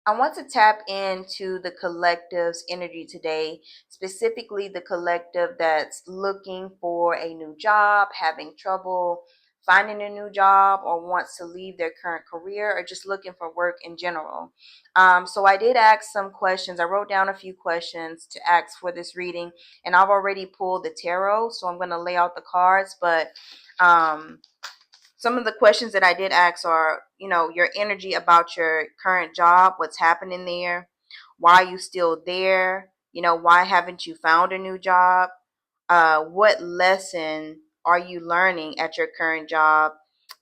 I want to tap into the collective's energy today, specifically the collective that's looking for a new job, having trouble finding a new job, or wants to leave their current career, or just looking for work in general. So I did ask some questions. I wrote down a few questions to ask for this reading, and I've already pulled the tarot, so I'm going to lay out the cards, but um, some of the questions that I did ask are, your energy about your current job, what's happening there, why are you still there, why haven't you found a new job, what lesson are you learning at your current job,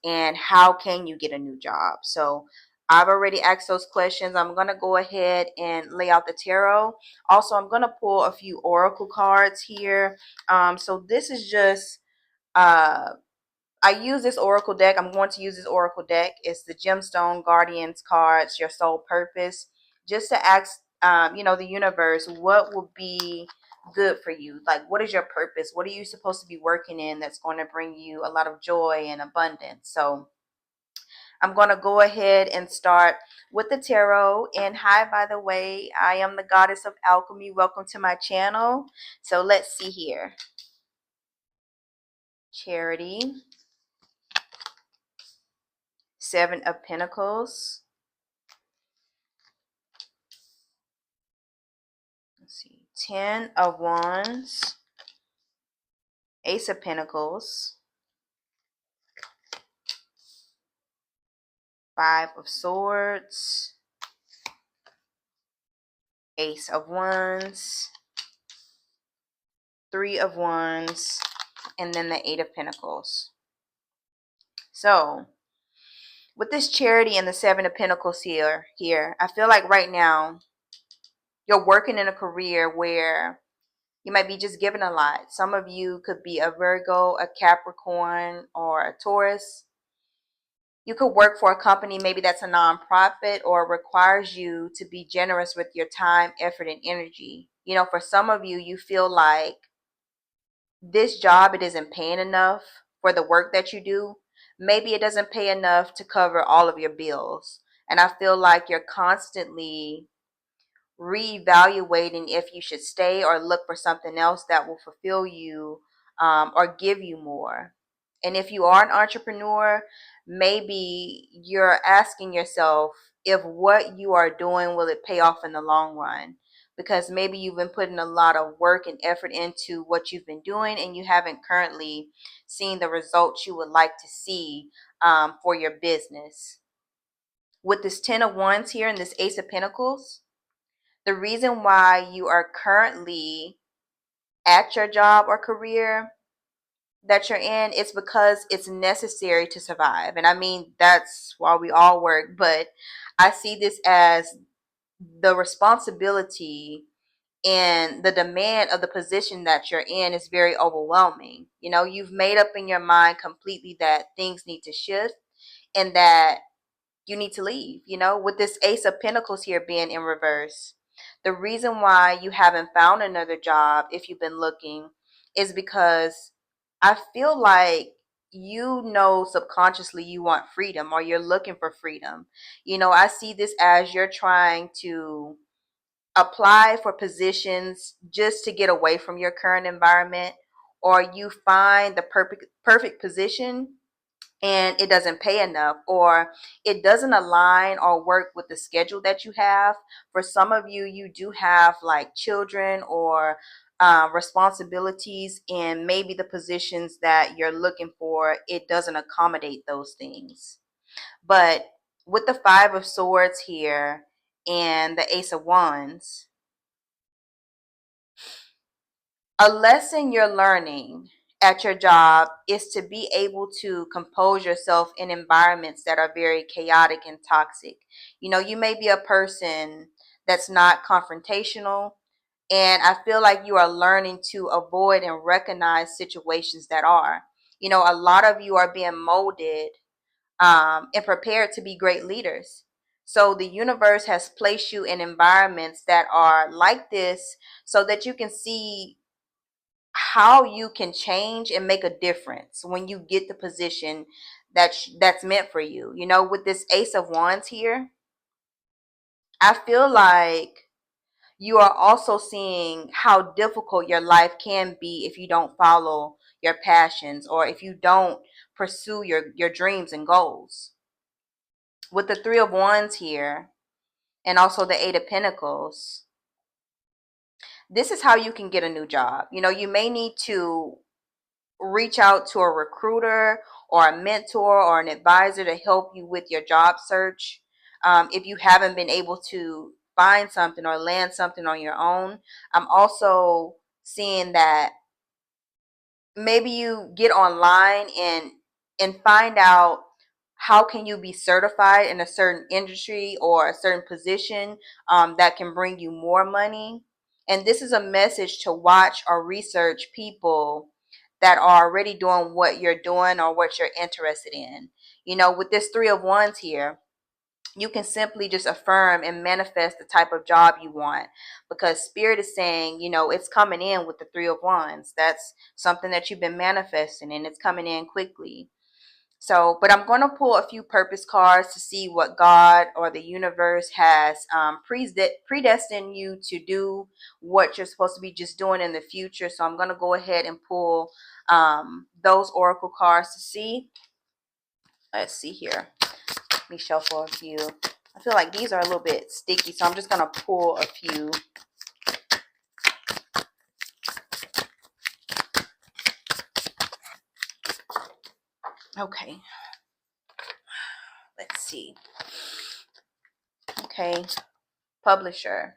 and how can you get a new job? So I've already asked those questions. I'm going to go ahead and lay out the tarot. Also, I'm going to pull a few oracle cards here. So this is just uh I use this oracle deck. I'm going to use this oracle deck. It's the Gemstone Guardians cards, your soul purpose, just to ask, the universe, what will be good for you? Like, what is your purpose? What are you supposed to be working in that's going to bring you a lot of joy and abundance? So I'm going to go ahead and start with the tarot. And hi, by the way, I am the goddess of alchemy. Welcome to my channel. So let's see here. Charity, Seven of Pentacles. Let's see, Ten of Wands, Ace of Pentacles, Five of Swords, Ace of Wands, Three of Wands, and then the Eight of Pentacles. So, with this Charity and the Seven of Pentacles here, I feel like right now you're working in a career where you might be just given a lot. Some of you could be a Virgo, a Capricorn, or a Taurus. You could work for a company, maybe that's a nonprofit, or requires you to be generous with your time, effort, and energy. For some of you, you feel like this job, it isn't paying enough for the work that you do. Maybe it doesn't pay enough to cover all of your bills. And I feel like you're constantly reevaluating if you should stay or look for something else that will fulfill you, or give you more. And if you are an entrepreneur, maybe you're asking yourself if what you are doing, will it pay off in the long run? Because maybe you've been putting a lot of work and effort into what you've been doing, and you haven't currently seen the results you would like to see, for your business. With this Ten of Wands here and this Ace of Pentacles, the reason why you are currently at your job or career that you're in is because it's necessary to survive. And I mean, that's why we all work, but I see this as the responsibility and the demand of the position that you're in is very overwhelming. You've made up in your mind completely that things need to shift and that you need to leave, with this Ace of Pentacles here being in reverse. The reason why you haven't found another job, if you've been looking, is because I feel like subconsciously you want freedom, or you're looking for freedom. I see this as you're trying to apply for positions just to get away from your current environment, or you find the perfect position and it doesn't pay enough, or it doesn't align or work with the schedule that you have. For some of you, you do have like children or responsibilities, and maybe the positions that you're looking for, it doesn't accommodate those things. But with the Five of Swords here and the Ace of Wands, a lesson you're learning at your job is to be able to compose yourself in environments that are very chaotic and toxic. You may be a person that's not confrontational, and I feel like you are learning to avoid and recognize situations that are. A lot of you are being molded, and prepared to be great leaders. So the universe has placed you in environments that are like this so that you can see how you can change and make a difference when you get the position that's meant for you. With this Ace of Wands here, I feel like you are also seeing how difficult your life can be if you don't follow your passions or if you don't pursue your dreams and goals. With the Three of Wands here and also the Eight of Pentacles, this is how you can get a new job. You know, you may need to reach out to a recruiter or a mentor or an advisor to help you with your job search. If you haven't been able to find something or land something on your own, I'm also seeing that maybe you get online and find out how can you be certified in a certain industry or a certain position that can bring you more money. And this is a message to watch or research people that are already doing what you're doing or what you're interested in. You know, with this Three of Wands here, you can simply just affirm and manifest the type of job you want, because spirit is saying, you know, it's coming in with the Three of Wands. That's something that you've been manifesting and it's coming in quickly. So, but I'm going to pull a few purpose cards to see what God or the universe has predestined you to do, what you're supposed to be just doing in the future. So I'm going to go ahead and pull those oracle cards to see. Let's see here. Let me shuffle a few. I feel like these are a little bit sticky, so I'm just going to pull a few. Okay. Let's see. Okay. Publisher.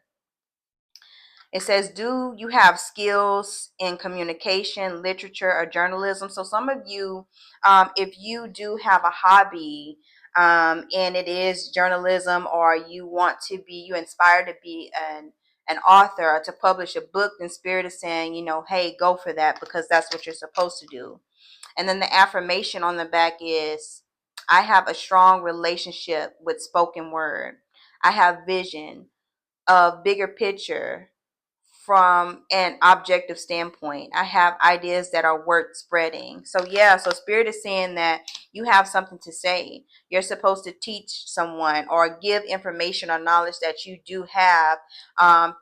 It says, do you have skills in communication, literature, or journalism? So some of you, if you do have a hobby and it is journalism, or you want to be, you inspire to be an author or to publish a book, then Spirit is saying, you know, hey, go for that, because that's what you're supposed to do. And then the affirmation on the back is, I have a strong relationship with spoken word. I have vision, a bigger picture from an objective standpoint. I have ideas that are worth spreading. So yeah, so Spirit is saying that you have something to say. You're supposed to teach someone or give information or knowledge that you do have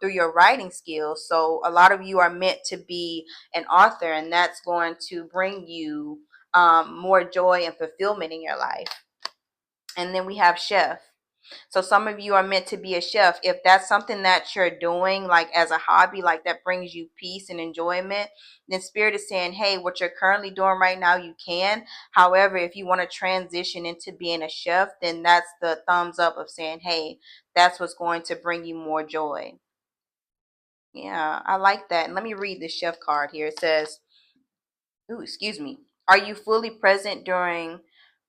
through your writing skills. So a lot of you are meant to be an author, and that's going to bring you more joy and fulfillment in your life. And then we have chef. So some of you are meant to be a chef. If that's something that you're doing like as a hobby, like that brings you peace and enjoyment, then Spirit is saying, hey, what you're currently doing right now, you can. However, if you want to transition into being a chef, then that's the thumbs up of saying, hey, that's what's going to bring you more joy. Yeah, I like that. And let me read the chef card here. It says, ooh, excuse me. Are you fully present during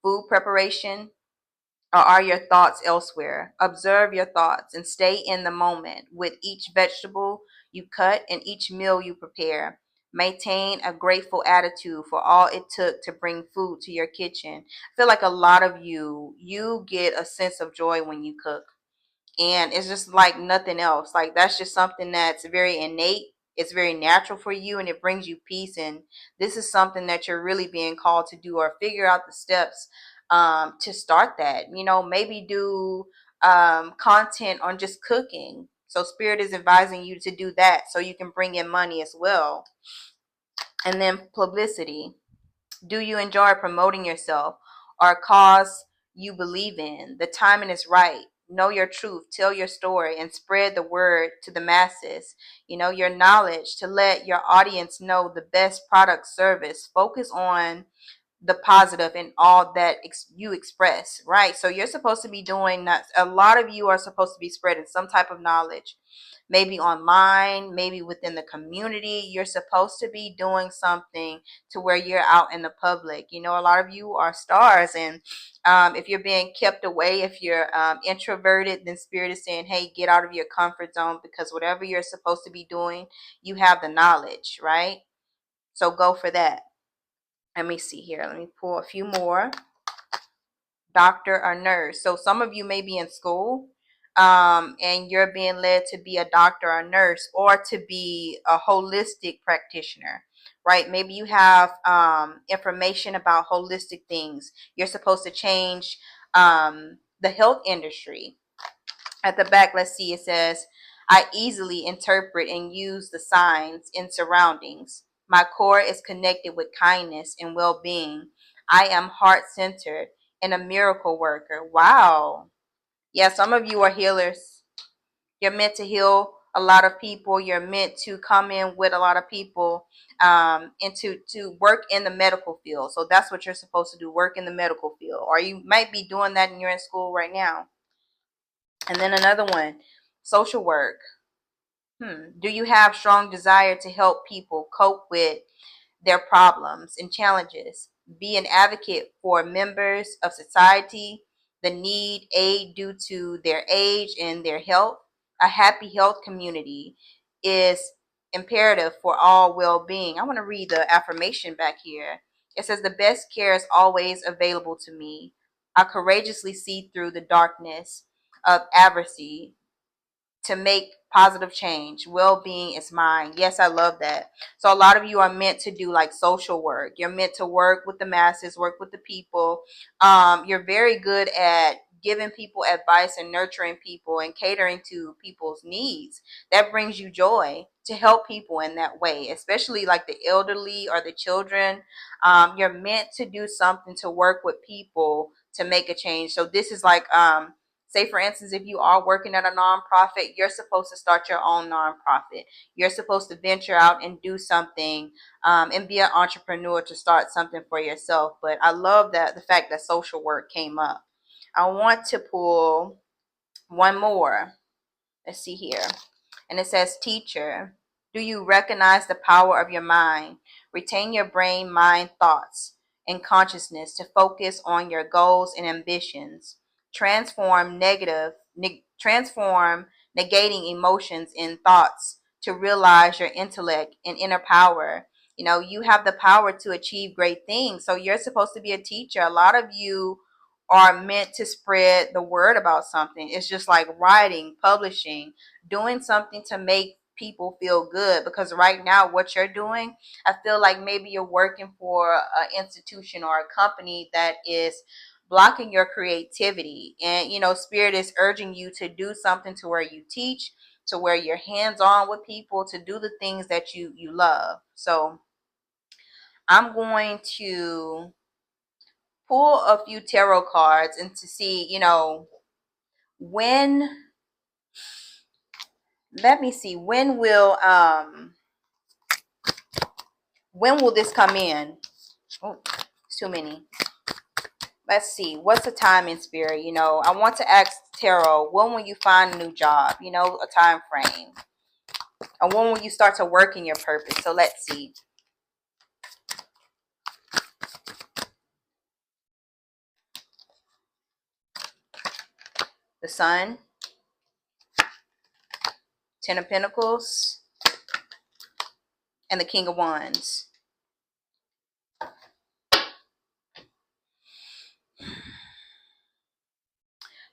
food preparation? Or are your thoughts elsewhere? Observe your thoughts and stay in the moment with each vegetable you cut and each meal you prepare. Maintain a grateful attitude for all it took to bring food to your kitchen. I feel like a lot of you get a sense of joy when you cook, and it's just like nothing else. Like that's just something that's very innate. It's very natural for you and it brings you peace. And this is something that you're really being called to do, or figure out the steps to start that. You know, maybe do content on just cooking. So Spirit is advising you to do that so you can bring in money as well. And then publicity. Do you enjoy promoting yourself or a cause you believe in? The timing is right. Know your truth, tell your story, and spread the word to the masses. You know, your knowledge to let your audience know the best product service. Focus on the positive in all that you express, right? So you're supposed to be doing that. A lot of you are supposed to be spreading some type of knowledge, maybe online, maybe within the community. You're supposed to be doing something to where you're out in the public. You know, a lot of you are stars, and if you're being kept away, if you're introverted, then Spirit is saying, hey, get out of your comfort zone, because whatever you're supposed to be doing, you have the knowledge, right? So go for that. Let me see here. Let me pull a few more. Doctor or nurse. So some of you may be in school and you're being led to be a doctor or nurse, or to be a holistic practitioner, right? Maybe you have information about holistic things. You're supposed to change the health industry. At the back, let's see, it says, I easily interpret and use the signs in surroundings. My core is connected with kindness and well being. I am heart centered and a miracle worker. Wow. Yeah, some of you are healers. You're meant to heal a lot of people. You're meant to come in with a lot of people, and to work in the medical field. So that's what you're supposed to do, work in the medical field. Or you might be doing that and you're in school right now. And then another one, social work. Do you have strong desire to help people cope with their problems and challenges? Be an advocate for members of society that need aid due to their age and their health. A happy health community is imperative for all well-being. I want to read the affirmation back here. It says, the best care is always available to me. I courageously see through the darkness of adversity to make positive change. Well-being is mine. Yes, I love that. So a lot of you are meant to do like social work. You're meant to work with the masses, work with the people. You're very good at giving people advice and nurturing people and catering to people's needs. That brings you joy to help people in that way, especially like the elderly or the children. You're meant to do something to work with people to make a change. So this is like, say, for instance, if you are working at a nonprofit, you're supposed to start your own nonprofit. You're supposed to venture out and do something, and be an entrepreneur to start something for yourself. But I love that the fact that social work came up. I want to pull one more. Let's see here. And it says, teacher, do you recognize the power of your mind? Retain your brain, mind, thoughts, and consciousness to focus on your goals and ambitions. Transform negating emotions in thoughts to realize your intellect and inner power. You know, you have the power to achieve great things. So you're supposed to be a teacher. A lot of you are meant to spread the word about something. It's just like writing, publishing, doing something to make people feel good. Because right now what you're doing, I feel like maybe you're working for an institution or a company that is blocking your creativity. And you know, spirit is urging you to do something to where you teach, to where you're hands on with people, to do the things that you love. So I'm going to pull a few tarot cards and to see, you know, when, let me see, when will this come in? Oh, it's too many. Let's see, what's the time in spirit? You know, I want to ask tarot, when will you find a new job? You know, a time frame. And when will you start to work in your purpose? So let's see. The Sun, Ten of Pentacles, and the King of Wands.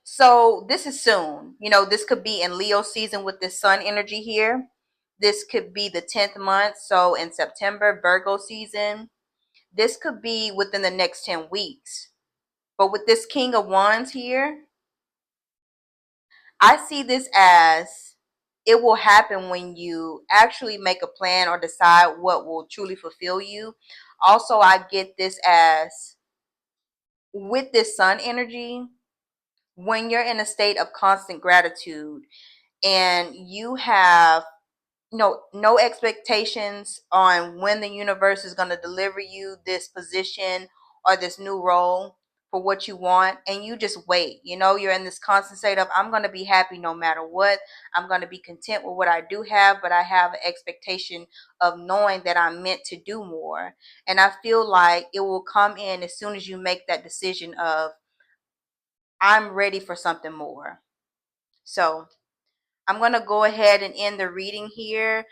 So this is soon. You know, this could be in Leo season with this sun energy here. This could be the 10th month. So in September, Virgo season. This could be within the next 10 weeks. But with this King of Wands here, I see this as it will happen when you actually make a plan or decide what will truly fulfill you. Also, I get this as with this sun energy, when you're in a state of constant gratitude and you have no expectations on when the universe is going to deliver you this position or this new role for what you want, and you just wait. You know, you're in this constant state of, I'm going to be happy no matter what. I'm going to be content with what I do have, but I have an expectation of knowing that I'm meant to do more. And I feel like it will come in as soon as you make that decision of, I'm ready for something more. So I'm going to go ahead and end the reading here.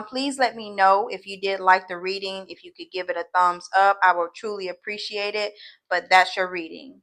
Please let me know if you did like the reading. If you could give it a thumbs up, I will truly appreciate it. But that's your reading.